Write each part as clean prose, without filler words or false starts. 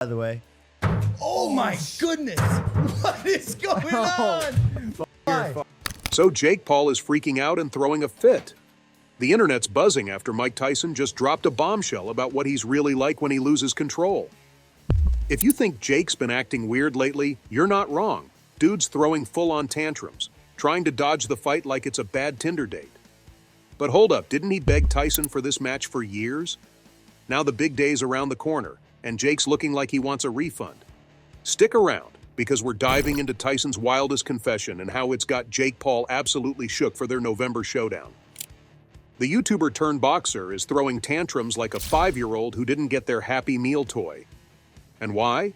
by the way. Oh my goodness! What is going on? So Jake Paul is freaking out and throwing a fit. The internet's buzzing after Mike Tyson just dropped a bombshell about what he's really like when he loses control. If you think Jake's been acting weird lately, you're not wrong. Dude's throwing full-on tantrums, trying to dodge the fight like it's a bad Tinder date. But hold up, didn't he beg Tyson for this match for years? Now the big day's around the corner, and Jake's looking like he wants a refund. Stick around, because we're diving into Tyson's wildest confession and how it's got Jake Paul absolutely shook for their November showdown. The YouTuber turned boxer is throwing tantrums like a 5-year-old who didn't get their Happy Meal toy. And why?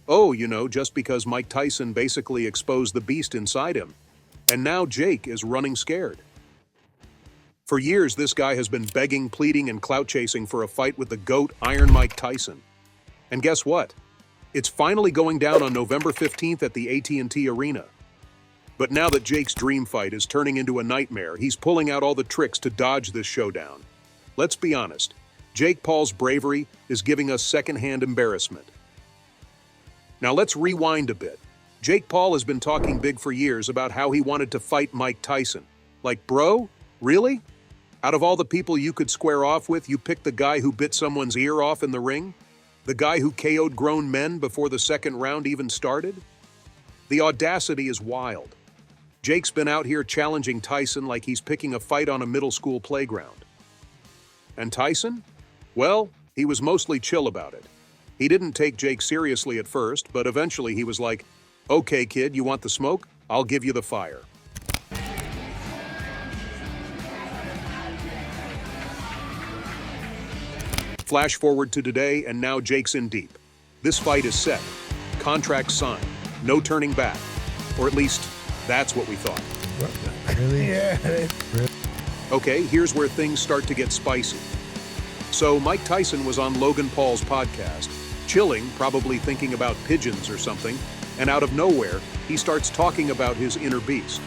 Oh, you know, just because Mike Tyson basically exposed the beast inside him. And now Jake is running scared. For years, this guy has been begging, pleading, and clout chasing for a fight with the GOAT, Iron Mike Tyson. And guess what? It's finally going down on November 15th at the AT&T Arena. But now that Jake's dream fight is turning into a nightmare, he's pulling out all the tricks to dodge this showdown. Let's be honest, Jake Paul's bravery is giving us secondhand embarrassment. Now let's rewind a bit. Jake Paul has been talking big for years about how he wanted to fight Mike Tyson. Like, bro? Really? Out of all the people you could square off with, you picked the guy who bit someone's ear off in the ring? The guy who KO'd grown men before the second round even started? The audacity is wild. Jake's been out here challenging Tyson like he's picking a fight on a middle school playground. And Tyson? Well, he was mostly chill about it. He didn't take Jake seriously at first, but eventually he was like, "Okay, kid, you want the smoke? I'll give you the fire." Flash forward to today, and now Jake's in deep. This fight is set. Contract signed. No turning back. Or at least, that's what we thought. Really? Yeah. Okay, here's where things start to get spicy. So Mike Tyson was on Logan Paul's podcast, chilling, probably thinking about pigeons or something, and out of nowhere, he starts talking about his inner beast.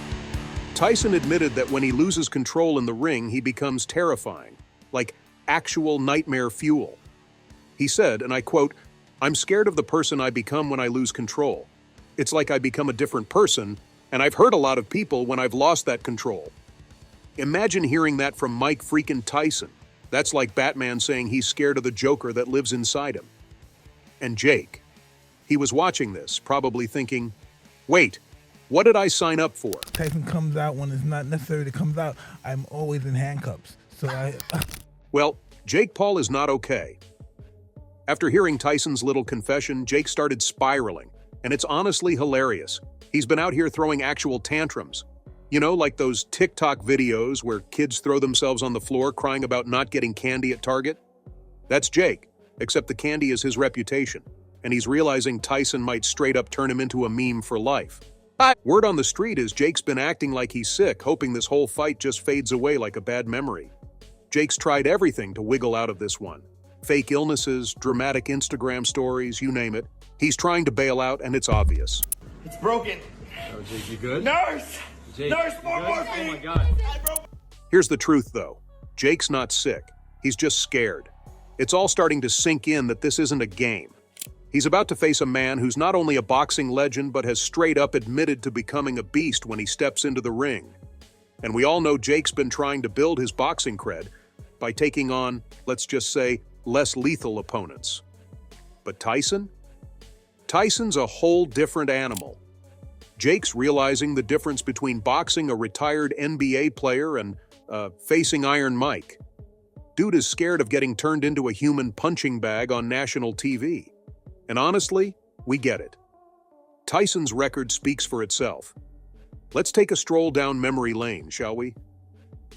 Tyson admitted that when he loses control in the ring, he becomes terrifying, like actual nightmare fuel. He said, and I quote, "I'm scared of the person I become when I lose control. It's like I become a different person, and I've hurt a lot of people when I've lost that control." Imagine hearing that from Mike freaking Tyson. That's like Batman saying he's scared of the Joker that lives inside him. And Jake, he was watching this, probably thinking, wait, what did I sign up for? Tyson comes out when it's not necessary to come out. I'm always in handcuffs. So Well, Jake Paul is not okay. After hearing Tyson's little confession, Jake started spiraling, and it's honestly hilarious. He's been out here throwing actual tantrums. You know, like those TikTok videos where kids throw themselves on the floor crying about not getting candy at Target? That's Jake, except the candy is his reputation, and he's realizing Tyson might straight up turn him into a meme for life. Word on the street is Jake's been acting like he's sick, hoping this whole fight just fades away like a bad memory. Jake's tried everything to wiggle out of this one. Fake illnesses, dramatic Instagram stories, you name it. He's trying to bail out, and it's obvious. It's broken. Oh, Jake, you good? Nurse! Jake, Nurse, more you good? morphine! Oh my God. Here's the truth, though. Jake's not sick. He's just scared. It's all starting to sink in that this isn't a game. He's about to face a man who's not only a boxing legend, but has straight up admitted to becoming a beast when he steps into the ring. And we all know Jake's been trying to build his boxing cred by taking on, let's just say, less lethal opponents. But Tyson? Tyson's a whole different animal. Jake's realizing the difference between boxing a retired NBA player and facing Iron Mike. Dude is scared of getting turned into a human punching bag on national TV. And honestly, we get it. Tyson's record speaks for itself. Let's take a stroll down memory lane, shall we?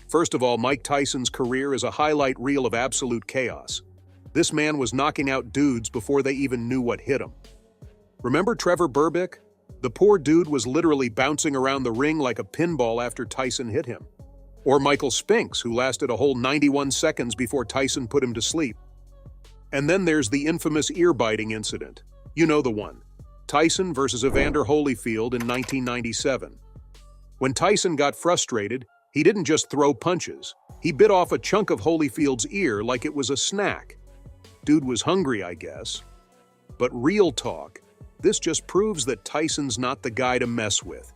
First of all, Mike Tyson's career is a highlight reel of absolute chaos. This man was knocking out dudes before they even knew what hit him. Remember Trevor Berbick? The poor dude was literally bouncing around the ring like a pinball after Tyson hit him. Or Michael Spinks, who lasted a whole 91 seconds before Tyson put him to sleep. And then there's the infamous ear-biting incident. You know the one. Tyson versus Evander Holyfield in 1997. When Tyson got frustrated, he didn't just throw punches. He bit off a chunk of Holyfield's ear like it was a snack. Dude was hungry, I guess. But real talk, this just proves that Tyson's not the guy to mess with.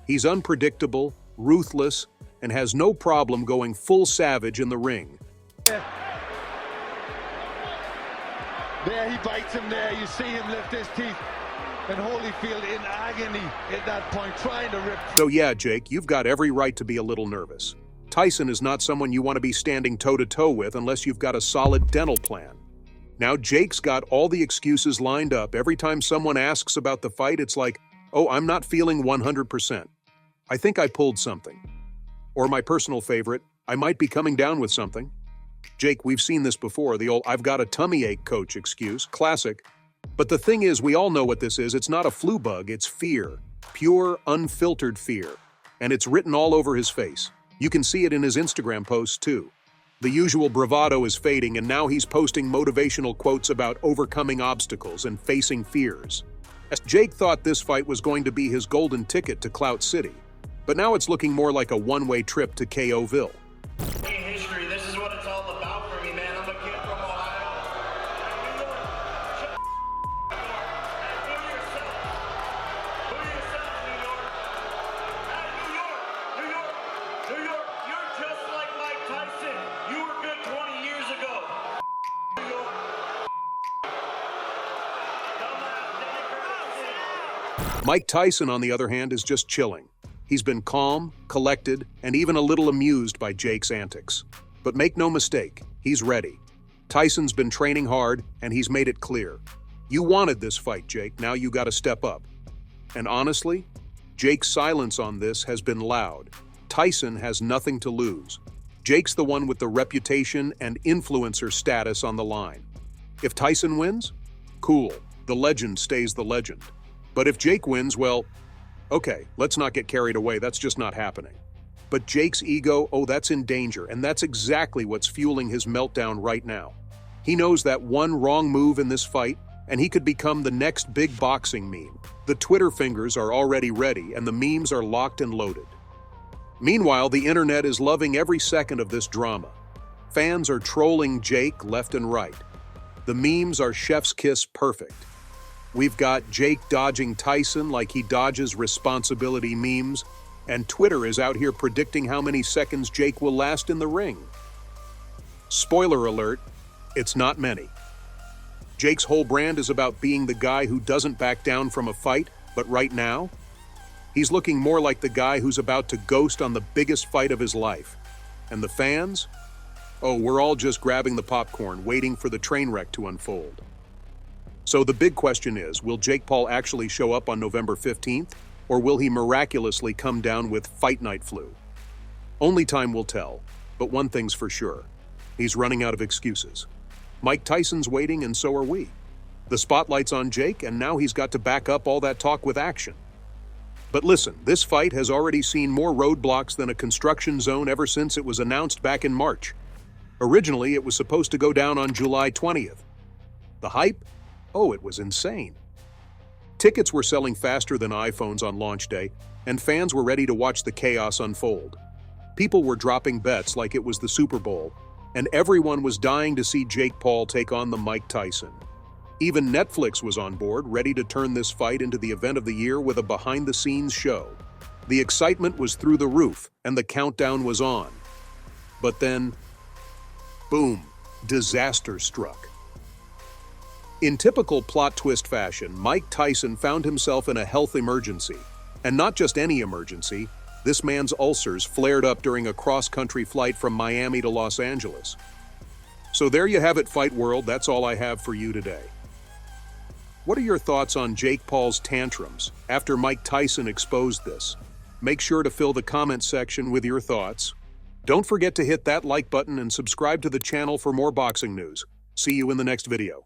He's unpredictable, ruthless, and has no problem going full savage in the ring. There he bites him there. You see him lift his teeth. And Holyfield in agony at that point, trying to rip. So yeah, Jake, you've got every right to be a little nervous. Tyson is not someone you want to be standing toe-to-toe with unless you've got a solid dental plan. Now, Jake's got all the excuses lined up. Every time someone asks about the fight, it's like, oh, I'm not feeling 100%. I think I pulled something. Or my personal favorite, I might be coming down with something. Jake, we've seen this before, the old I've got a tummy ache coach excuse, classic. But the thing is, we all know what this is. It's not a flu bug, it's fear. Pure, unfiltered fear. And it's written all over his face. You can see it in his Instagram posts, too. The usual bravado is fading, and now he's posting motivational quotes about overcoming obstacles and facing fears. Jake thought this fight was going to be his golden ticket to Clout City, but now it's looking more like a one-way trip to KOville. History, this is what it's all about for me, man. I'm a kid from Ohio. New York, you're just like Mike Tyson. You were good 20 years ago. New York. Mike Tyson, on the other hand, is just chilling. He's been calm, collected, and even a little amused by Jake's antics. But make no mistake, he's ready. Tyson's been training hard, and he's made it clear. You wanted this fight, Jake, now you gotta step up. And honestly, Jake's silence on this has been loud. Tyson has nothing to lose. Jake's the one with the reputation and influencer status on the line. If Tyson wins, cool, the legend stays the legend. But if Jake wins, well, okay, let's not get carried away, that's just not happening. But Jake's ego, oh, that's in danger, and that's exactly what's fueling his meltdown right now. He knows that one wrong move in this fight, and he could become the next big boxing meme. The Twitter fingers are already ready, and the memes are locked and loaded. Meanwhile, the internet is loving every second of this drama. Fans are trolling Jake left and right. The memes are chef's kiss perfect. We've got Jake dodging Tyson like he dodges responsibility memes, and Twitter is out here predicting how many seconds Jake will last in the ring. Spoiler alert, it's not many. Jake's whole brand is about being the guy who doesn't back down from a fight, but right now, he's looking more like the guy who's about to ghost on the biggest fight of his life. And the fans? Oh, we're all just grabbing the popcorn, waiting for the train wreck to unfold. So the big question is, will Jake Paul actually show up on November 15th, or will he miraculously come down with fight night flu? Only time will tell, but one thing's for sure. He's running out of excuses. Mike Tyson's waiting, and so are we. The spotlight's on Jake, and now he's got to back up all that talk with action. But listen, this fight has already seen more roadblocks than a construction zone ever since it was announced back in March. Originally, it was supposed to go down on July 20th. The hype? Oh, it was insane. Tickets were selling faster than iPhones on launch day, and fans were ready to watch the chaos unfold. People were dropping bets like it was the Super Bowl, and everyone was dying to see Jake Paul take on the Mike Tyson. Even Netflix was on board, ready to turn this fight into the event of the year with a behind-the-scenes show. The excitement was through the roof, and the countdown was on. But then, boom, disaster struck. In typical plot twist fashion, Mike Tyson found himself in a health emergency. And not just any emergency, this man's ulcers flared up during a cross-country flight from Miami to Los Angeles. So there you have it, Fight World, that's all I have for you today. What are your thoughts on Jake Paul's tantrums after Mike Tyson exposed this? Make sure to fill the comment section with your thoughts. Don't forget to hit that like button and subscribe to the channel for more boxing news. See you in the next video.